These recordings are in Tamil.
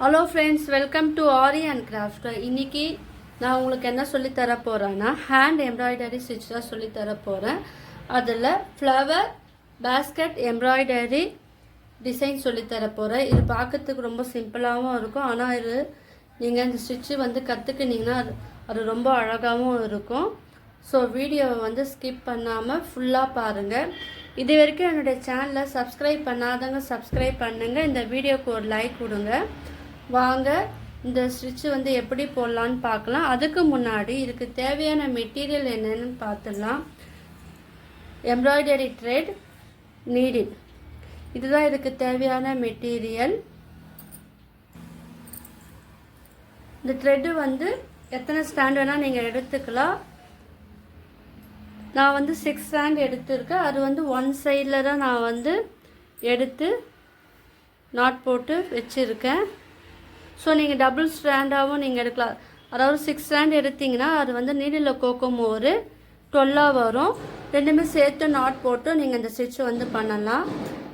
Hello friends, welcome to aari and craft. இன்றைக்கி நான் உங்களுக்கு என்ன சொல்லித்தர போகிறேன்னா ஹேண்ட் எம்ப்ராய்டரி ஸ்டிச் தான் சொல்லித்தர போகிறேன். அதில் ஃப்ளவர் பேஸ்கெட் எம்ப்ராய்டரி டிசைன் சொல்லித்தர போகிறேன். இது பார்க்கறதுக்கு ரொம்ப சிம்பிளாகவும் இருக்கும், ஆனால் இது நீங்கள் இந்த ஸ்டிச்சு வந்து கற்றுக்கினீங்கன்னா அது ரொம்ப அழகாகவும் இருக்கும். ஸோ வீடியோவை வந்து ஸ்கிப் பண்ணாமல் ஃபுல்லாக பாருங்கள். இது வரைக்கும் என்னுடைய சேனலை சப்ஸ்கிரைப் பண்ணாதவங்க சப்ஸ்கிரைப் பண்ணுங்கள். இந்த வீடியோக்கு ஒரு லைக் கொடுங்க. வாங்க இந்த ஸ்டிச்சு வந்து எப்படி போடலான்னு பார்க்கலாம். அதுக்கு முன்னாடி இதுக்கு தேவையான மெட்டீரியல் என்னென்னு பார்த்துடலாம். எம்ப்ராய்டரி த்ரெட், நீடில், இதுதான் இதுக்கு தேவையான மெட்டீரியல். இந்த த்ரெட்டு வந்து எத்தனை ஸ்டாண்ட் வேணால் நீங்கள் எடுத்துக்கலாம். நான் வந்து 6 ஸ்டாண்ட் எடுத்துருக்கேன். அது வந்து ஒன் சைடில் தான் நான் வந்து எடுத்து நாட் போட்டு வச்சுருக்கேன். ஸோ நீங்கள் டபுள் ஸ்டாண்டாகவும் நீங்கள் எடுக்கலாம். அதாவது 6 ஸ்டாண்ட் எடுத்திங்கன்னா அது வந்து நீடில் கோக்கும் ஒரு 12 வரும். ரெண்டுமே சேர்த்து நாட் போட்டு நீங்கள் இந்த ஸ்டிச் வந்து பண்ணலாம்.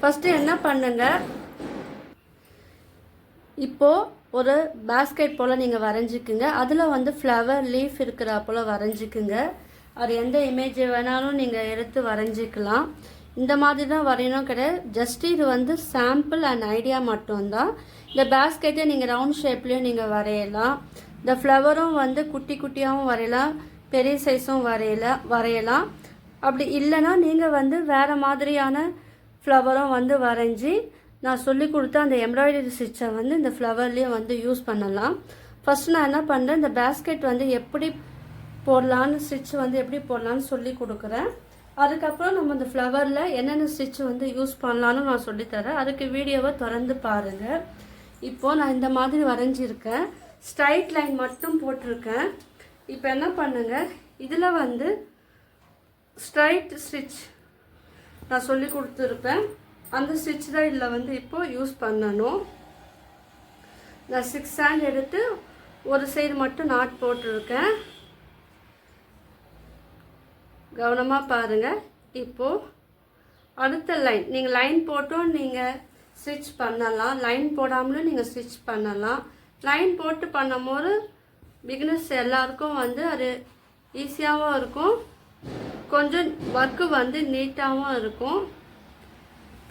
ஃபஸ்ட்டு என்ன பண்ணுங்கள், இப்போது ஒரு பேஸ்கெட் போல் நீங்கள் வரைஞ்சிக்குங்க. அதில் வந்து ஃப்ளவர் லீஃப் இருக்கிறா போல் வரைஞ்சிக்குங்க. அது எந்த இமேஜ் வேணாலும் நீங்கள் எடுத்து வரைஞ்சிக்கலாம். இந்த மாதிரி தான் வரையணும் கிடையாது, ஜஸ்ட் இது வந்து சாம்பிள் அண்ட் ஐடியா மட்டும்தான். இந்த பேஸ்கெட்டை நீங்கள் ரவுண்ட் ஷேப்லேயும் நீங்கள் வரையலாம். இந்த ஃப்ளவரும் வந்து குட்டி குட்டியாகவும் வரையலாம், பெரிய சைஸும் வரையலாம். அப்படி இல்லைன்னா நீங்கள் வந்து வேறு மாதிரியான ஃப்ளவரும் வந்து வரைஞ்சி நான் சொல்லி கொடுத்த அந்த எம்ப்ராய்டரி ஸ்டிச்சை வந்து இந்த ஃப்ளவர்லேயும் வந்து யூஸ் பண்ணலாம். ஃபஸ்ட் நான் என்ன பண்ணுறேன், இந்த பேஸ்கெட் வந்து எப்படி போடலான்னு ஸ்டிச் வந்து எப்படி போடலான்னு சொல்லி கொடுக்குறேன். அதுக்கப்புறம் நம்ம இந்த ஃப்ளவரில் என்னென்ன ஸ்டிச் வந்து யூஸ் பண்ணலான்னு நான் சொல்லித்தரேன். அதுக்கு வீடியோவை திறந்து பாருங்கள். இப்போது நான் இந்த மாதிரி வரைஞ்சிருக்கேன், ஸ்ட்ரைட் லைன் மட்டும் போட்டிருக்கேன். இப்போ என்ன பண்ணுங்கள், இதில் வந்து ஸ்ட்ரைட் ஸ்டிச் நான் சொல்லி கொடுத்துருப்பேன். அந்த ஸ்டிச் தான் இதில் வந்து இப்போது யூஸ் பண்ணணும். நான் 6 ஸ்டாண்ட் எடுத்து ஒரு சைடு மட்டும் நாட் போட்டிருக்கேன். கவனமாக பாருங்கள். இப்போது அடுத்த லைன் நீங்கள் லைன் போட்டும் நீங்கள் ஸ்டிச் பண்ணலாம், லைன் போடாமலும் நீங்கள் ஸ்டிச் பண்ணலாம். லைன் போட்டு பண்ணும்போது பிகினர்ஸ் எல்லாருக்கும் வந்து அது ஈஸியாகவும் இருக்கும், கொஞ்சம் ஒர்க்கு வந்து நீட்டாகவும் இருக்கும்.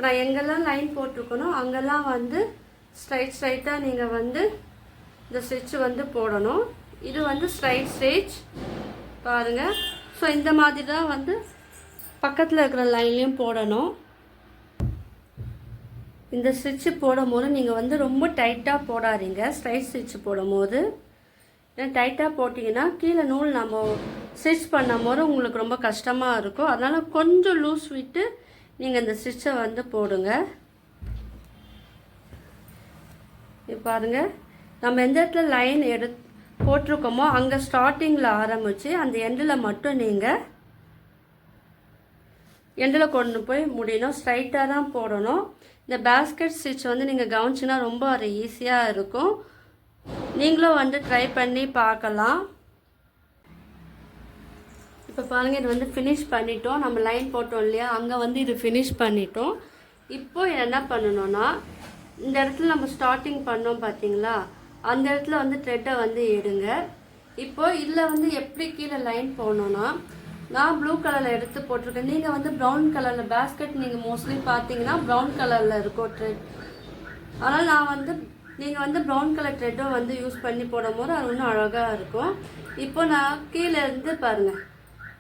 நான் எங்கெல்லாம் லைன் போட்டிருக்கணும் அங்கெல்லாம் வந்து ஸ்ட்ரைட்டாக நீங்கள் வந்து இந்த ஸ்டிச் வந்து போடணும். இது வந்து ஸ்ட்ரைட் ஸ்டிச் பாருங்கள். ஸோ இந்த மாதிரி தான் வந்து பக்கத்தில் இருக்கிற லைன்லேயும் போடணும். இந்த ஸ்டிச்சு போடும் போது நீங்கள் வந்து ரொம்ப டைட்டாக போடாதீங்க. ஸ்ட்ரைட் ஸ்டிச்சு போடும் போது ஏன்னா டைட்டாக போட்டிங்கன்னா கீழே நூல் நம்ம ஸ்டிச் பண்ணும் போது உங்களுக்கு ரொம்ப கஷ்டமாக இருக்கும். அதனால் கொஞ்சம் லூஸ் விட்டு நீங்கள் இந்த ஸ்டிச்சை வந்து போடுங்க. இப்போ பாருங்கள், நம்ம எந்த இடத்துல லைன் போட்டிருக்கோமோ அங்கே ஸ்டார்டிங்கில் ஆரம்பித்து அந்த எண்டில் மட்டும் நீங்கள் எண்டில் கொண்டு போய் முடியணும். ஸ்ட்ரைட்டாக தான் போடணும். இந்த பேஸ்கெட் ஸ்டிச் வந்து நீங்கள் கவனிச்சின்னா ரொம்ப அது ஈஸியாக இருக்கும். நீங்களும் வந்து ட்ரை பண்ணி பார்க்கலாம். இப்போ பாருங்கள், இது வந்து ஃபினிஷ் பண்ணிட்டோம். நம்ம லைன் போட்டோம் இல்லையா, அங்கே வந்து இது ஃபினிஷ் பண்ணிட்டோம். இப்போது என்ன பண்ணணும்னா, இந்த இடத்துல நம்ம ஸ்டார்டிங் பண்ணோம் பார்த்தீங்களா, அந்த இடத்துல வந்து த்ரெட்டை வந்து எடுங்க. இப்போது இதில் வந்து எப்படி கீழே லைன் போடணுன்னா, நான் ப்ளூ கலரில் எடுத்து போட்டிருக்கேன். நீங்கள் வந்து ப்ரௌன் கலரில் பேஸ்கெட் நீங்கள் மோஸ்ட்லி பார்த்தீங்கன்னா ப்ரௌன் கலரில் இருக்கும் த்ரெட். அதனால் நான் வந்து நீங்கள் வந்து ப்ரௌன் கலர் த்ரெட்டும் வந்து யூஸ் பண்ணி போடும் போது அது இன்னும் அழகாக இருக்கும். இப்போ நான் கீழேருந்து பாருங்கள்,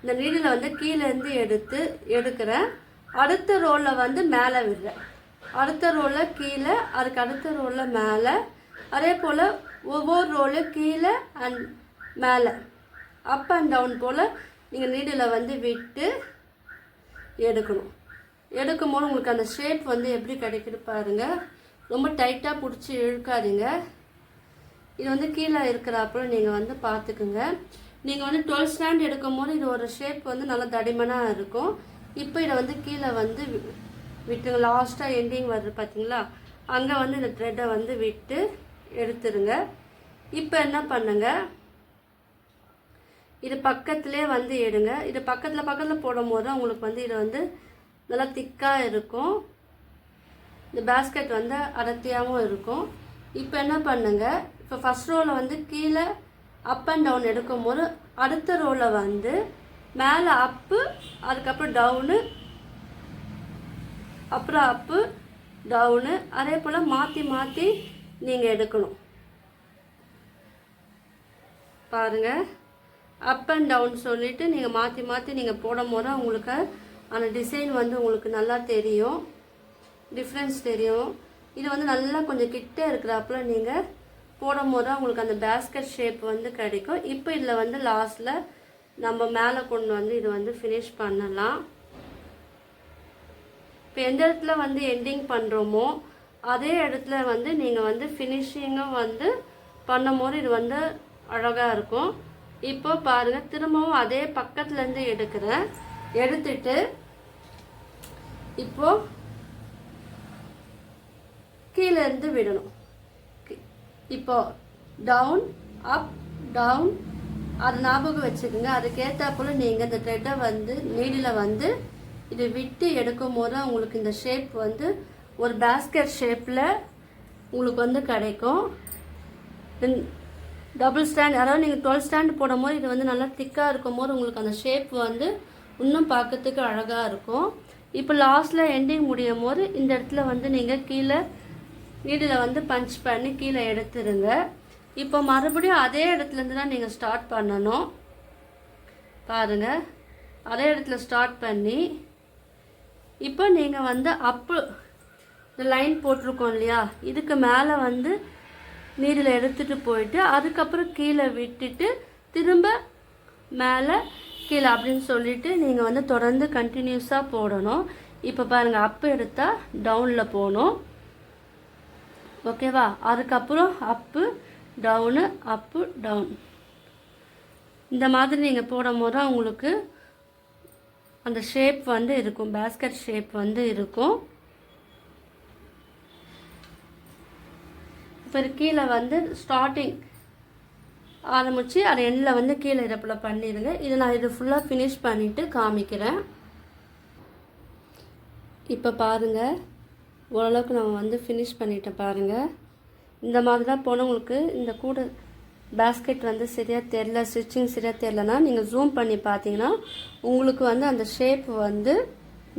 இந்த நீடில் வந்து கீழேருந்து எடுக்கிறேன். அடுத்த ரோலில் வந்து மேலே விடுறேன். அடுத்த ரோலில் கீழே, அதுக்கு அடுத்த ரோலில் மேலே, அதே போல் ஒவ்வொரு ரோலும் கீழே அண்ட் மேலே அப் அண்ட் டவுன் போல் நீங்கள் நீடில் வந்து விட்டு எடுக்கணும். எடுக்கும்போது உங்களுக்கு அந்த ஷேப் வந்து எப்படி கிடைக்குது பாருங்கள். ரொம்ப டைட்டாக பிடிச்சி இழுக்காதீங்க. இது வந்து கீழே இருக்கிறாப்புல நீங்கள் வந்து பார்த்துக்குங்க. நீங்கள் வந்து 12 ஸ்டாண்ட் எடுக்கும்போது இது ஒரு ஷேப் வந்து நல்லா தடிமனாக இருக்கும். இப்போ இதை வந்து கீழே வந்து விட்டுங்க. லாஸ்ட்டாக எண்டிங் வருது பார்த்தீங்களா, அங்கே வந்து இந்த த்ரெட்டை வந்து விட்டு எடுத்துருங்க. இப்போ என்ன பண்ணுங்க, இது பக்கத்துலேயே வந்து எடுங்க. இது பக்கத்தில் போடும் போது உங்களுக்கு வந்து இது வந்து நல்லா திக்காக இருக்கும். இந்த பேஸ்கெட் வந்து அடர்த்தியாகவும் இருக்கும். இப்போ என்ன பண்ணுங்க, இப்போ ஃபஸ்ட் ரோவில் வந்து கீழே அப் அண்ட் டவுன் எடுக்கும்போது அடுத்த ரோவில் வந்து மேலே அப்பு, அதுக்கப்புறம் டவுனு, அப்புறம் அப்பு டவுனு, அதே போல் மாற்றி மாற்றி நீங்கள் எடுக்கணும். பாருங்கள், அப் அண்ட் டவுன் சொல்லிவிட்டு நீங்கள் மாற்றி மாற்றி நீங்கள் போடும் போது உங்களுக்கு அந்த டிசைன் வந்து உங்களுக்கு நல்லா தெரியும், டிஃப்ரென்ஸ் தெரியும். இது வந்து நல்லா கொஞ்சம் கிட்டே இருக்கிறாப்புல நீங்கள் போடும் போது உங்களுக்கு அந்த பேஸ்கெட் ஷேப் வந்து கிடைக்கும். இப்போ இதில் வந்து லாஸ்ட்டில் நம்ம மேலே கொண்டு வந்து இது வந்து ஃபினிஷ் பண்ணலாம். இப்போ எந்த இடத்துல வந்து எண்டிங் பண்ணுறோமோ அதே இடத்துல வந்து நீங்கள் வந்து ஃபினிஷிங்கும் வந்து பண்ணும் போது இது வந்து அழகாக இருக்கும். இப்போ பாருங்கள், திரும்பவும் அதே பக்கத்துலேருந்து எடுக்கிறேன். எடுத்துட்டு இப்போ கீழே இருந்து விடணும். இப்போ டவுன் அப் டவுன், அது ஞாபகம் வச்சுக்கோங்க. அதுக்கேற்றாப்புல நீங்கள் இந்த த்ரெட்டை வந்து நீடில் வந்து இது விட்டு எடுக்கும் போது உங்களுக்கு இந்த ஷேப் வந்து ஒரு பேஸ்கெட் ஷேப்பில் உங்களுக்கு வந்து கிடைக்கும். டபுள் ஸ்டாண்ட், அதாவது நீங்கள் 12 ஸ்டாண்ட் போடும் போது இது வந்து நல்லா திக்காக இருக்கும் போது உங்களுக்கு அந்த ஷேப் வந்து இன்னும் பார்க்கறதுக்கு அழகாக இருக்கும். இப்போ லாஸ்ட்டில் எண்டிங் முடியும் போது இந்த இடத்துல வந்து நீங்கள் கீழே நீடில் வந்து பஞ்ச் பண்ணி கீழே எடுத்துருங்க. இப்போ மறுபடியும் அதே இடத்துலேருந்து தான் நீங்கள் ஸ்டார்ட் பண்ணணும். பாருங்கள், அதே இடத்துல ஸ்டார்ட் பண்ணி இப்போ நீங்கள் வந்து அப்பு இந்த லைன் போட்டிருக்கோம் இல்லையா, இதுக்கு மேலே வந்து நீடில் எடுத்துகிட்டு போயிட்டு அதுக்கப்புறம் கீழே விட்டுட்டு திரும்ப மேலே கீழே அப்படின்னு சொல்லிவிட்டு நீங்கள் வந்து தொடர்ந்து கண்டினியூஸாக போடணும். இப்போ பாருங்கள், அப்பு எடுத்தால் டவுனில் போகணும், ஓகேவா? அதுக்கப்புறம் அப்பு டவுனு, அப்பு டவுன், இந்த மாதிரி நீங்கள் போடும் போது தான் உங்களுக்கு அந்த ஷேப் வந்து இருக்கும், பேஸ்கெட் ஷேப் வந்து இருக்கும். இப்போ கீழே வந்து ஸ்டார்டிங் ஆரம்பித்து அது எண்ணில் வந்து கீழே இறப்பில் பண்ணிடுங்க. நான் இது ஃபுல்லாக ஃபினிஷ் பண்ணிவிட்டு காமிக்கிறேன். இப்போ பாருங்கள், ஓரளவுக்கு நம்ம வந்து ஃபினிஷ் பண்ணிட்டேன். பாருங்கள், இந்த மாதிரி தான் போனால் உங்களுக்கு இந்த கூட பேஸ்கெட் வந்து சரியாக தெரில, ஸ்டிச்சிங் சரியாக தெரிலனா நீங்கள் ஜூம் பண்ணி பார்த்தீங்கன்னா உங்களுக்கு வந்து அந்த ஷேப் வந்து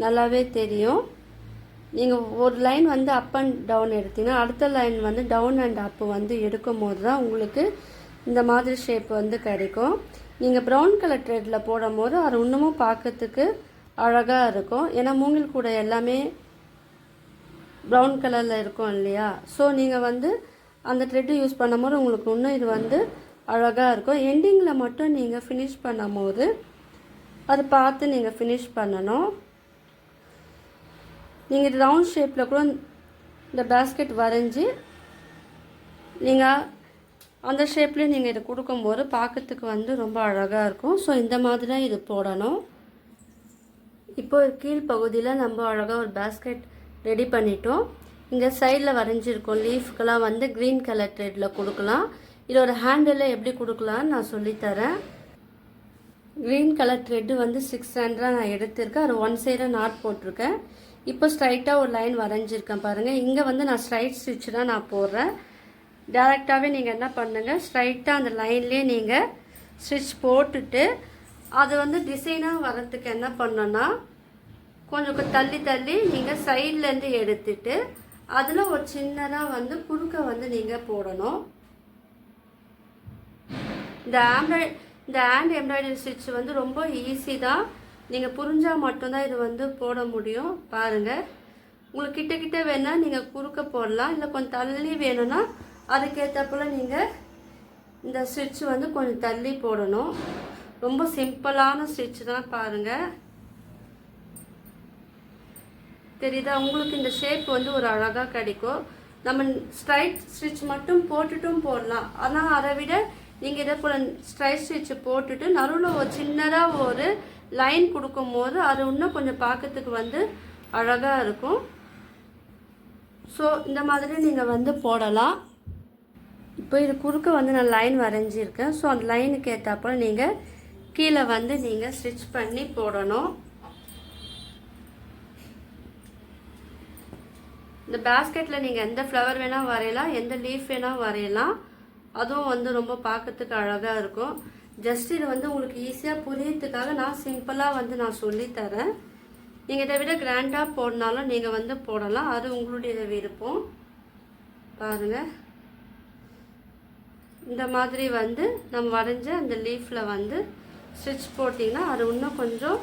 நல்லாவே தெரியும். நீங்கள் ஒரு லைன் வந்து அப் அண்ட் டவுன் எடுத்தீங்கன்னா அடுத்த லைன் வந்து டவுன் அண்ட் அப்பு வந்து எடுக்கும் போது தான் உங்களுக்கு இந்த மாதிரி ஷேப் வந்து கிடைக்கும். நீங்கள் ப்ரௌன் கலர் த்ரெட்டில் போடும் போது அது இன்னமும் பார்க்கறதுக்கு அழகாக இருக்கும். ஏன்னா மூங்கில் கூட எல்லாமே ப்ரௌன் கலரில் இருக்கும் இல்லையா. ஸோ நீங்கள் வந்து அந்த த்ரெட்டு யூஸ் பண்ணும் போது உங்களுக்கு இன்னும் இது வந்து அழகாக இருக்கும். எண்டிங்கில் மட்டும் நீங்கள் ஃபினிஷ் பண்ணும் போது அது பார்த்து நீங்கள் ஃபினிஷ் பண்ணணும். நீங்கள் இது ரவுண்ட் ஷேப்பில் கூட இந்த பேஸ்கெட் வரைஞ்சி நீங்கள் அந்த ஷேப்லேயும் நீங்கள் இதை கொடுக்கும்போது பார்க்கறதுக்கு வந்து ரொம்ப அழகாக இருக்கும். ஸோ இந்த மாதிரி தான் இது போடணும். இப்போ கீழ்ப்பகுதியில் நம்ம அழகாக ஒரு பேஸ்கெட் ரெடி பண்ணிட்டோம். இங்கே சைடில் வரைஞ்சிருக்கோம் லீஃப்க்கெல்லாம் வந்து க்ரீன் கலர் த்ரெட்டில் கொடுக்கலாம். இதோட ஹேண்டில் எப்படி கொடுக்கலான்னு நான் சொல்லித்தரேன். க்ரீன் கலர் த்ரெட்டு வந்து 6 ஸ்டாண்டாக நான் எடுத்திருக்கேன். அது 1 சைடாக நாட் போட்டிருக்கேன். இப்போ ஸ்ட்ரைட்டாக ஒரு லைன் வரைஞ்சிருக்கேன் பாருங்கள். இங்கே வந்து நான் ஸ்ட்ரைட் ஸ்டிச் தான் நான் போடுறேன். டேரெக்டாகவே நீங்கள் என்ன பண்ணுங்கள், ஸ்ட்ரைட்டாக அந்த லைன்லேயே நீங்கள் ஸ்டிச் போட்டுட்டு அது வந்து டிசைனாக வரத்துக்கு என்ன பண்ணோன்னா கொஞ்சம் தள்ளி தள்ளி நீங்கள் சைட்லேருந்து எடுத்துட்டு அதில் ஒரு சின்னதாக வந்து குறுக்க வந்து நீங்கள் போடணும். இந்த ஹேண்ட் எம்ப்ராய்டரி ஸ்டிச் வந்து ரொம்ப ஈஸி தான். நீங்கள் புரிஞ்சால் மட்டும்தான் இது வந்து போட முடியும். பாருங்கள், உங்களுக்கு கிட்ட கிட்ட வேணால் நீங்கள் குறுக்க போடலாம், இல்லை கொஞ்சம் தள்ளி வேணும்னா அதுக்கேற்றப்போல நீங்கள் இந்த ஸ்டிச் வந்து கொஞ்சம் தள்ளி போடணும். ரொம்ப சிம்பிளான ஸ்டிச் தான். பாருங்கள், தெரியுதா உங்களுக்கு? இந்த ஷேப் வந்து ஒரு அழகாக கிடைக்கும். நம்ம ஸ்ட்ரைட் ஸ்டிச் மட்டும் போட்டுட்டும் போடலாம். ஆனால் அதை விட நீங்கள் இதே போல் ஸ்ட்ரைட் ஸ்டிச் போட்டுட்டு நடுவில் ஒரு சின்னதாக ஒரு லைன் கொடுக்கும் போது அது இன்னும் கொஞ்சம் பார்க்கறதுக்கு வந்து அழகாக இருக்கும். ஸோ இந்த மாதிரி நீங்கள் வந்து போடலாம். இப்போ இது குறுக்க வந்து நான் லைன் வரைஞ்சிருக்கேன். ஸோ அந்த லைனுக்கு ஏற்றாப்போ நீங்கள் கீழே வந்து நீங்கள் ஸ்டிச் பண்ணி போடணும். இந்த பேஸ்கெட்டில் நீங்கள் எந்த ஃப்ளவர் வேணால் வரையலாம், எந்த லீஃப் வேணால் வரையலாம். அதுவும் வந்து ரொம்ப பார்க்கறதுக்கு அழகாக இருக்கும். ஜஸ்ட் இது வந்து உங்களுக்கு ஈஸியாக புரியறதுக்காக நான் சிம்பிளாக வந்து நான் சொல்லித்தரேன். நீங்கள் இதை விட கிராண்டாக போடனாலும் நீங்கள் வந்து போடலாம், அது உங்களுடைய விருப்பம். பாருங்கள், இந்த மாதிரி வந்து நம்ம வரைஞ்ச அந்த லீஃபில் வந்து ஸ்டிச் போட்டிங்கன்னா அது இன்னும் கொஞ்சம்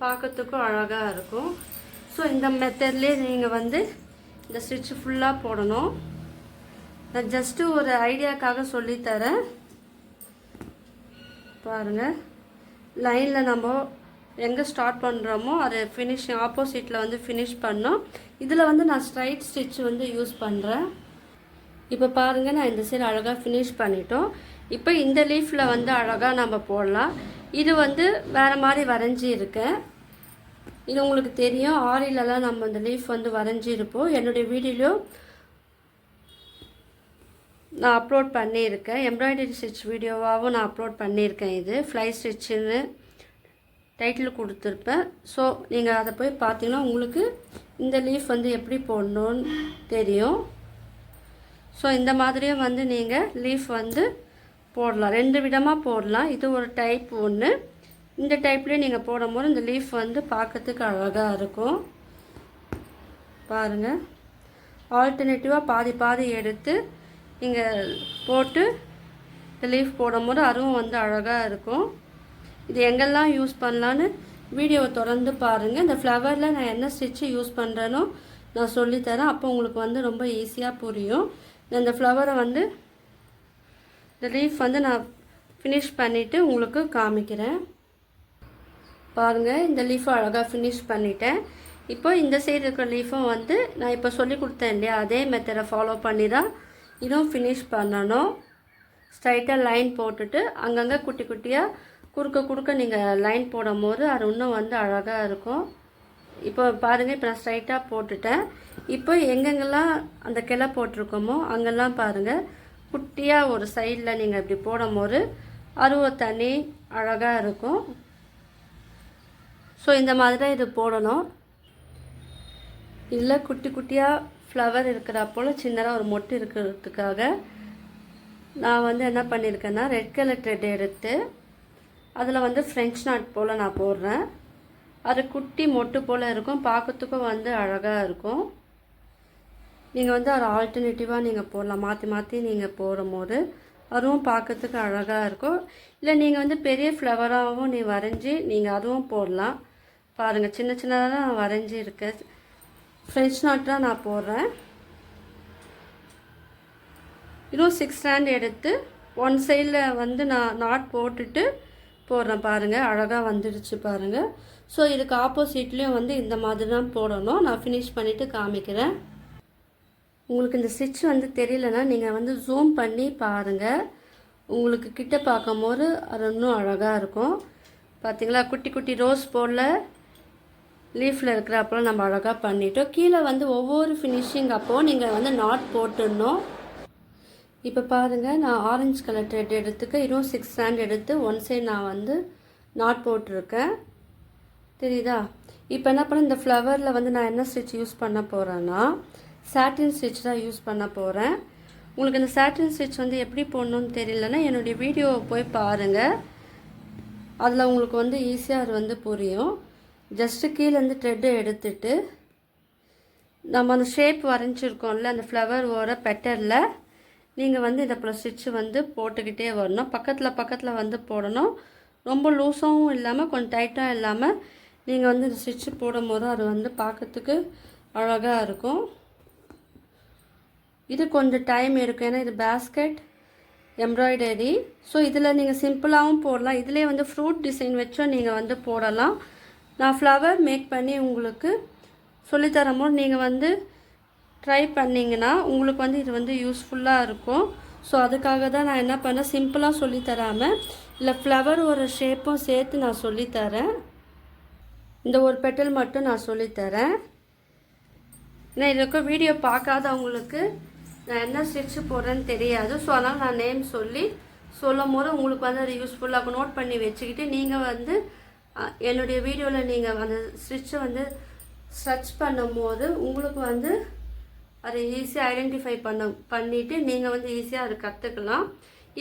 பார்க்கறதுக்கும் அழகாக இருக்கும். ஸோ இந்த மெத்தட்லேயே நீங்கள் வந்து இந்த ஸ்டிச் ஃபுல்லாக போடணும். நான் ஜஸ்ட்டு ஒரு ஐடியாக்காக சொல்லித்தரேன். பாருங்கள், லைனில் நம்ம எங்கே ஸ்டார்ட் பண்ணுறோமோ அது ஃபினிஷிங் ஆப்போசிட்டில் வந்து ஃபினிஷ் பண்ணோம். இதில் வந்து நான் ஸ்ட்ரைட் ஸ்டிச் வந்து யூஸ் பண்ணுறேன். இப்போ பாருங்கள், நான் இந்த சைடு அழகாக ஃபினிஷ் பண்ணிட்டோம். இப்போ இந்த லீஃபில் வந்து அழகாக நம்ம போடலாம். இது வந்து வேறு மாதிரி வரைஞ்சி இருக்கேன். இது உங்களுக்கு தெரியும், ஆரிலெலாம் நம்ம இந்த லீஃப் வந்து வரைஞ்சிருப்போம். என்னுடைய வீடியோவில் நான் அப்லோட் பண்ணியிருக்கேன். எம்ப்ராய்டரி ஸ்டிச் வீடியோவாகவும் நான் அப்லோட் பண்ணியிருக்கேன். இது ஃப்ளை ஸ்டிச்சுன்னு டைட்டில் கொடுத்துருப்பேன். ஸோ நீங்கள் அதை போய் பார்த்தீங்கன்னா உங்களுக்கு இந்த லீஃப் வந்து எப்படி போடணுன்னு தெரியும். ஸோ இந்த மாதிரியும் வந்து நீங்கள் லீஃப் வந்து போடலாம், 2 விதமாக போடலாம். இது ஒரு டைப் ஒன்று. இந்த டைப்லேயே நீங்கள் போடும்போது இந்த லீஃப் வந்து பார்க்கறதுக்கு அழகாக இருக்கும். பாருங்கள், ஆல்டர்னேட்டிவாக பாதி பாதி எடுத்து நீங்கள் போட்டு இந்த லீஃப் போடும்போது அதுவும் வந்து அழகாக இருக்கும். இது எங்கெல்லாம் யூஸ் பண்ணலான்னு வீடியோவை தொடர்ந்து பாருங்கள். இந்த ஃப்ளவரில் நான் என்ன ஸ்டிச்சு யூஸ் பண்ணுறேனோ நான் சொல்லித்தரேன். அப்போ உங்களுக்கு வந்து ரொம்ப ஈஸியாக புரியும். இந்த ஃப்ளவரை வந்து இந்த லீஃப் வந்து நான் ஃபினிஷ் பண்ணிவிட்டு உங்களுக்கு காமிக்கிறேன். பாருங்கள், இந்த லீஃபை அழகாக ஃபினிஷ் பண்ணிட்டேன். இப்போ இந்த சைடு இருக்கிற லீஃபும் வந்து நான் இப்போ சொல்லி கொடுத்தேன் இல்லையா, அதே மெத்தடை ஃபாலோ பண்ணி தான் இதுவும் ஃபினிஷ் பண்ணணும். ஸ்ட்ரைட்டாக லைன் போட்டுட்டு அங்கங்கே குட்டி குட்டியாக குறுக்க நீங்கள் லைன் போடும் போது அது இன்னும் வந்து அழகாக இருக்கும். இப்போ பாருங்கள், இப்போ நான் ஸ்ட்ரைட்டாக போட்டுட்டேன். இப்போ எங்கெங்கெல்லாம் அந்த கிளை போட்டிருக்கோமோ அங்கெல்லாம் பாருங்கள் குட்டியாக ஒரு சைடில் நீங்கள் இப்படி போடும் போது அது தனி அழகாக இருக்கும். ஸோ இந்த மாதிரி தான் இது போடணும். இதில் குட்டி குட்டியாக ஃப்ளவர் இருக்கிறப்போல் சின்னதாக ஒரு மொட்டு இருக்கிறதுக்காக நான் வந்து என்ன பண்ணியிருக்கேன்னா ரெட் கலர் த்ரெட் எடுத்து அதில் வந்து ஃப்ரெஞ்ச் நாட் போல் நான் போடுறேன். அது குட்டி மொட்டு போல் இருக்கும், பார்க்கறதுக்கும் வந்து அழகாக இருக்கும். நீங்கள் வந்து அது ஆல்டர்னேட்டிவாக நீங்கள் போடலாம், மாற்றி மாற்றி நீங்கள் போடும்போது அதுவும் பார்க்கறதுக்கு அழகாக இருக்கும். இல்லை நீங்கள் வந்து பெரிய ஃப்ளவராகவும் வரைஞ்சி நீங்கள் அதுவும் போடலாம். பாருங்கள், சின்ன சின்னதாக நான் வரைஞ்சி இருக்கேன். ஃப்ரெஞ்ச் நாட் தான் நான் போடுறேன். இன்னும் 6 ஸ்டாண்ட் எடுத்து ஒன் சைடில் வந்து நான் நாட் போட்டுட்டு போடுறேன். பாருங்கள், அழகாக வந்துடுச்சு பாருங்கள். ஸோ இதுக்கு ஆப்போசிட்லேயும் வந்து இந்த மாதிரி தான் போடணும். நான் ஃபினிஷ் பண்ணிவிட்டு காமிக்கிறேன். உங்களுக்கு இந்த ஸ்டிச் வந்து தெரியலனா நீங்கள் வந்து ஜூம் பண்ணி பாருங்கள். உங்களுக்கு கிட்ட பார்க்கும்போது அது இன்னும் அழகாக இருக்கும். பார்த்தீங்களா, குட்டி குட்டி ரோஸ் போல் லீஃபில் இருக்கிறப்போ நம்ம அழகாக பண்ணிட்டோம். கீழே வந்து ஒவ்வொரு ஃபினிஷிங் அப்போது நீங்கள் வந்து நாட் போட்டுடணும். இப்போ பாருங்கள், நான் ஆரஞ்சு கலர் த்ரெட் எடுத்துக்க இன்னும் 6 ஸ்டாண்ட் எடுத்து ஒன் சைடு நான் வந்து நாட் போட்டிருக்கேன். தெரியுதா? இப்போ என்ன பண்ண, இந்த ஃப்ளவரில் வந்து நான் என்ன ஸ்டிச் யூஸ் பண்ண போகிறேன்னா சாட்டின் ஸ்டிச் தான் யூஸ் பண்ண போகிறேன். உங்களுக்கு இந்த சாட்டின் ஸ்டிச் வந்து எப்படி போடணுன்னு தெரியலன்னா என்னுடைய வீடியோவை போய் பாருங்கள். அதில் உங்களுக்கு வந்து ஈஸியாக அது வந்து புரியும். ஜஸ்ட்டு கீழேருந்து த்ரெட்டை எடுத்துட்டு நம்ம அந்த ஷேப் வரைஞ்சிருக்கோம்ல அந்த ஃப்ளவர் ஓர பெட்டரில் நீங்கள் வந்து இதை அப்புறம் ஸ்டிச்சு வந்து போட்டுக்கிட்டே வரணும். பக்கத்தில் வந்து போடணும். ரொம்ப லூஸாகவும் இல்லாமல் கொஞ்சம் டைட்டாக இல்லாமல் நீங்கள் வந்து இந்த ஸ்டிச்சு போடும் போது அது வந்து பார்க்கறதுக்கு அழகாக இருக்கும். இது கொஞ்சம் டைம் எடுக்கும், ஏன்னா இது பேஸ்கெட் எம்ப்ராய்டரி. ஸோ இதில் நீங்கள் சிம்பிளாகவும் போடலாம். இதிலே வந்து ஃப்ரூட் டிசைன் வச்சும் நீங்கள் வந்து போடலாம். நான் ஃப்ளவர் மேக் பண்ணி உங்களுக்கு சொல்லித்தரும்போது நீங்கள் வந்து ட்ரை பண்ணிங்கன்னா உங்களுக்கு வந்து இது வந்து யூஸ்ஃபுல்லாக இருக்கும். ஸோ அதுக்காக தான் நான் என்ன பண்ணேன், சிம்பிளாக சொல்லித்தராமல் இல்லை ஃப்ளவர் ஒரு ஷேப்பும் சேர்த்து நான் சொல்லித்தரேன். இந்த ஒரு பெட்டல் மட்டும் நான் சொல்லித்தரேன். ஏன்னா இதுக்கு வீடியோ பார்க்காதவங்களுக்கு நான் என்ன ஸ்டிச்சு போடுறேன்னு தெரியாது. ஸோ அதனால் நான் நேம் சொல்லும் போது உங்களுக்கு வந்து அது யூஸ்ஃபுல்லாக நோட் பண்ணி வச்சுக்கிட்டு நீங்கள் வந்து என்னுடைய வீடியோவில் நீங்கள் அந்த ஸ்டிச்சை வந்து ஸ்ட்ரெச் பண்ணும்போது உங்களுக்கு வந்து அதை ஈஸியாக ஐடென்டிஃபை பண்ணிவிட்டு நீங்கள் வந்து ஈஸியாக அதை கற்றுக்கலாம்.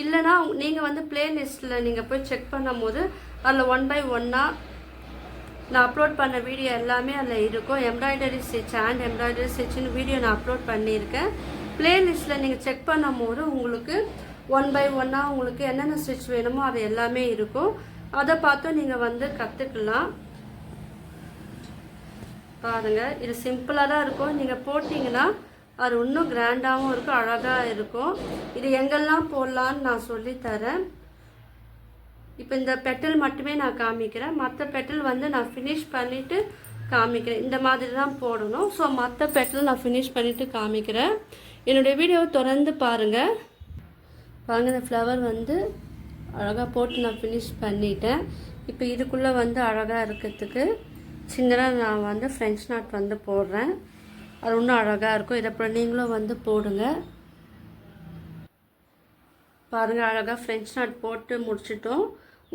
இல்லைனா நீங்கள் வந்து பிளேலிஸ்ட்டில் நீங்கள் போய் செக் பண்ணும் போது அதில் 1 by 1 நான் அப்லோட் பண்ண வீடியோ எல்லாமே அதில் இருக்கும். எம்ப்ராய்டரி ஸ்டிச் அண்ட் எம்ப்ராய்டரி ஸ்டிச்சுன்னு வீடியோ நான் அப்லோட் பண்ணியிருக்கேன். பிளேலிஸ்ட்டில் நீங்கள் செக் பண்ணும் போது உங்களுக்கு 1 by 1 உங்களுக்கு என்னென்ன ஸ்டிச் வேணுமோ அது எல்லாமே இருக்கும். அதை பார்த்து நீங்கள் வந்து கற்றுக்கலாம். பாருங்கள், இது சிம்பிளாக தான் இருக்கும். நீங்கள் போட்டிங்கன்னா அது இன்னும் கிராண்டாகவும் இருக்கும், அழகாக இருக்கும். இது எங்கெல்லாம் போடலான்னு நான் சொல்லித்தரேன். இப்போ இந்த பெட்டல் மட்டுமே நான் காமிக்கிறேன். மற்ற பெட்டல் வந்து நான் ஃபினிஷ் பண்ணிவிட்டு காமிக்கிறேன். இந்த மாதிரி தான் போடணும். ஸோ மற்ற பெட்டல் நான் ஃபினிஷ் பண்ணிவிட்டு காமிக்கிறேன். என்னுடைய வீடியோவை தொடர்ந்து பாருங்கள். பாருங்கள், இந்த ஃப்ளவர் வந்து அழகாக போட்டு நான் ஃபினிஷ் பண்ணிட்டேன். இப்போ இதுக்குள்ளே வந்து அழகாக இருக்கிறதுக்கு சின்னதாக நான் வந்து ஃப்ரெஞ்ச் நாட் வந்து போடுறேன். அது இன்னும் அழகாக இருக்கும். இதை அப்புறம் நீங்களும் வந்து போடுங்க. பாருங்கள், அழகாக ஃப்ரெஞ்ச் நாட் போட்டு முடிச்சிட்டோம்.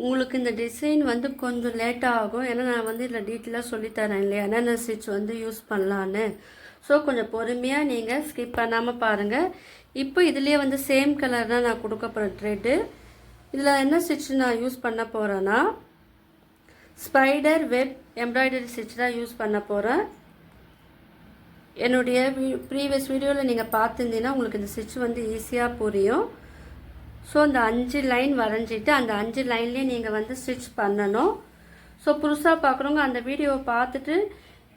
உங்களுக்கு இந்த டிசைன் வந்து கொஞ்சம் லேட்டாக ஆகும். ஏன்னா நான் வந்து இதில் டீட்டெயிலாக சொல்லித்தரேன் இல்லையா, என்னென்ன ஸ்டிச் வந்து யூஸ் பண்ணலான்னு. ஸோ கொஞ்சம் பொறுமையாக நீங்கள் ஸ்கிப் பண்ணாமல் பாருங்கள். இப்போ இதுலேயே வந்து சேம் கலர் தான் நான் கொடுக்க போகிறேன் த்ரெட்டு. இதில் என்ன ஸ்டிச் நான் யூஸ் பண்ண போகிறேன்னா ஸ்பைடர் வெப் எம்ப்ராய்டரி ஸ்டிச் தான் யூஸ் பண்ண போகிறேன். என்னுடைய ப்ரீவியஸ் வீடியோவில் நீங்கள் பார்த்துருந்தீங்கன்னா உங்களுக்கு இந்த ஸ்டிச் வந்து ஈஸியாக புரியும். ஸோ அந்த 5 லைன் வரைஞ்சிட்டு அந்த 5 லைன்லேயே நீங்கள் வந்து ஸ்டிச் பண்ணணும். ஸோ புதுசாக பார்க்குறவங்க அந்த வீடியோவை பார்த்துட்டு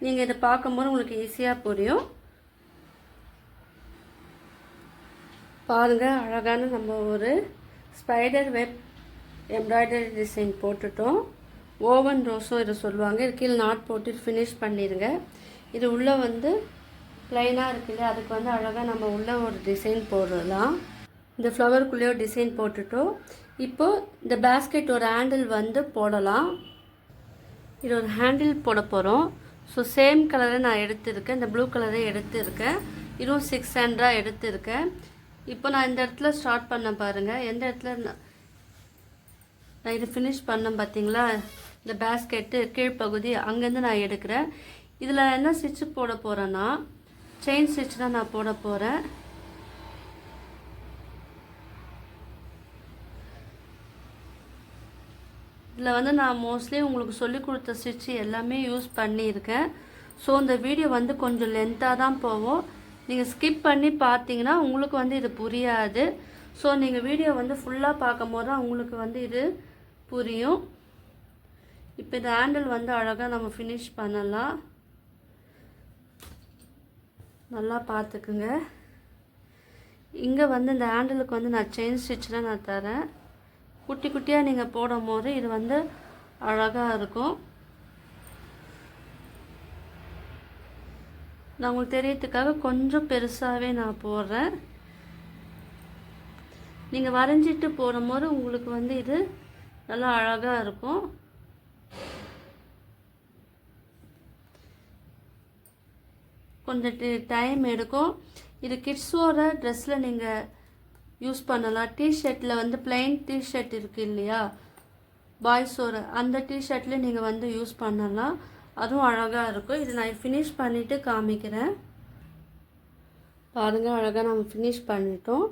நீங்கள் இதை பார்க்கும்போது உங்களுக்கு ஈஸியாக புரியும். பாருங்கள், அழகான நம்ம ஒரு ஸ்பைடர் வெப் எம்ப்ராய்டரி டிசைன் போட்டுட்டோம். ஓவன் ரோஸும் இதை சொல்லுவாங்க. இது கீழே நாட் போட்டு ஃபினிஷ் பண்ணிடுங்க. இது உள்ளே வந்து ப்ளைனாக இருக்குல்ல, அதுக்கு வந்து அழகாக நம்ம உள்ளே ஒரு டிசைன் போடலாம். இந்த ஃப்ளவருக்குள்ளேயோ டிசைன் போட்டுட்டோம். இப்போது இந்த பேஸ்கெட் ஒரு ஹேண்டில் வந்து போடலாம். இது ஒரு ஹேண்டில் போட போகிறோம். ஸோ சேம் கலரை நான் எடுத்துருக்கேன். இந்த ப்ளூ கலரை எடுத்துருக்கேன். இதுவும் 600 எடுத்துருக்கேன். இப்போ நான் இந்த இடத்துல ஸ்டார்ட் பண்ண பாருங்கள். எந்த இடத்துல நான் இது ஃபினிஷ் பண்ணேன் பார்த்தீங்களா, இந்த பேஸ்கெட்டு கீழ்ப்பகுதி அங்கேருந்து நான் எடுக்கிறேன். இதில் என்ன ஸ்டிச்சு போட போகிறேன்னா செயின் ஸ்டிச் தான் நான் போட போகிறேன். இதில் வந்து நான் மோஸ்ட்லி உங்களுக்கு சொல்லி கொடுத்த ஸ்டிச்சு எல்லாமே யூஸ் பண்ணியிருக்கேன். ஸோ இந்த வீடியோ வந்து கொஞ்சம் லென்த்தாக தான் போகும். நீங்கள் ஸ்கிப் பண்ணி பார்த்தீங்கன்னா உங்களுக்கு வந்து இது புரியாது. ஸோ நீங்கள் வீடியோ வந்து ஃபுல்லாக பார்க்கும் போது தான் உங்களுக்கு வந்து இது புரியும். இப்போ இந்த ஹேண்டில் வந்து அழகாக நம்ம ஃபினிஷ் பண்ணலாம். நல்லா பார்த்துக்குங்க. இங்கே வந்து இந்த ஹேண்டிலுக்கு வந்து நான் செயின் ஸ்டிச்சில் நான் தரேன். குட்டி குட்டியாக நீங்கள் போடும் போது இது வந்து அழகாக இருக்கும். நான் உங்களுக்கு தெரியறதுக்காக கொஞ்சம் பெருசாகவே நான் போடுறேன். நீங்கள் வரைஞ்சிட்டு போடும்போது உங்களுக்கு வந்து இது நல்லா அழகாக இருக்கும். கொஞ்சம் டைம் எடுக்கும். இது கிட்ஸோட ட்ரெஸ்ஸில் நீங்கள் யூஸ் பண்ணலாம். டிஷர்ட்டில் வந்து பிளைன் டிஷர்ட் இருக்குது இல்லையா, பாய்ஸோட அந்த டிஷர்ட்லேயும் நீங்கள் வந்து யூஸ் பண்ணலாம். அதுவும் அழகாக இருக்கும். இது நான் ஃபினிஷ் பண்ணிவிட்டு காமிக்கிறேன். பாருங்கள், அழகாக நம்ம ஃபினிஷ் பண்ணிட்டோம்.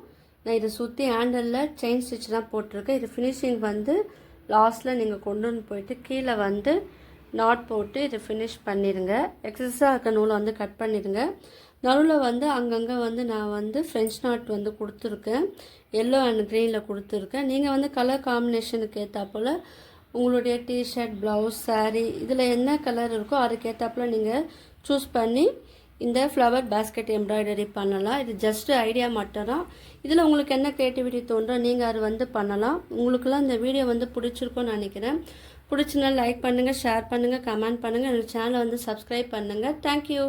நான் இதை சுற்றி ஹேண்டலில் செயின் ஸ்டிச் தான் போட்டிருக்கேன். இது ஃபினிஷிங் வந்து லாஸ்ட்டில் நீங்கள் கொண்டு போயிட்டு கீழே வந்து நாட் போட்டு இதை ஃபினிஷ் பண்ணிடுங்க. எக்ஸஸாக இருக்க நூலை வந்து கட் பண்ணிடுங்க. நடுவில் வந்து அங்கங்கே வந்து நான் வந்து ஃப்ரெஞ்ச் நாட் வந்து கொடுத்துருக்கேன். எல்லோ அண்ட் க்ரீனில் கொடுத்துருக்கேன். நீங்கள் வந்து கலர் காம்பினேஷனுக்கு ஏற்றாப்புல உங்களுடைய டிஷர்ட், ப்ளவுஸ், சாரீ இதில் என்ன கலர் இருக்கோ அதுக்கேற்றாப்புல நீங்கள் சூஸ் பண்ணி இந்த ஃப்ளவர் பேஸ்கெட் எம்ப்ராய்டரி பண்ணலாம். இது ஜஸ்ட்டு ஐடியா மட்டும்தான். இதில் உங்களுக்கு என்ன க்ரியேட்டிவிட்டி தோன்றோ நீங்கள் அது வந்து பண்ணலாம். உங்களுக்கெல்லாம் இந்த வீடியோ வந்து பிடிச்சிருக்கும்னு நினைக்கிறேன். பிடிச்சினா லைக் பண்ணுங்கள், ஷேர் பண்ணுங்கள், கமெண்ட் பண்ணுங்கள். என்னோடய சேனலை வந்து சப்ஸ்கிரைப் பண்ணுங்கள். தேங்க்யூ.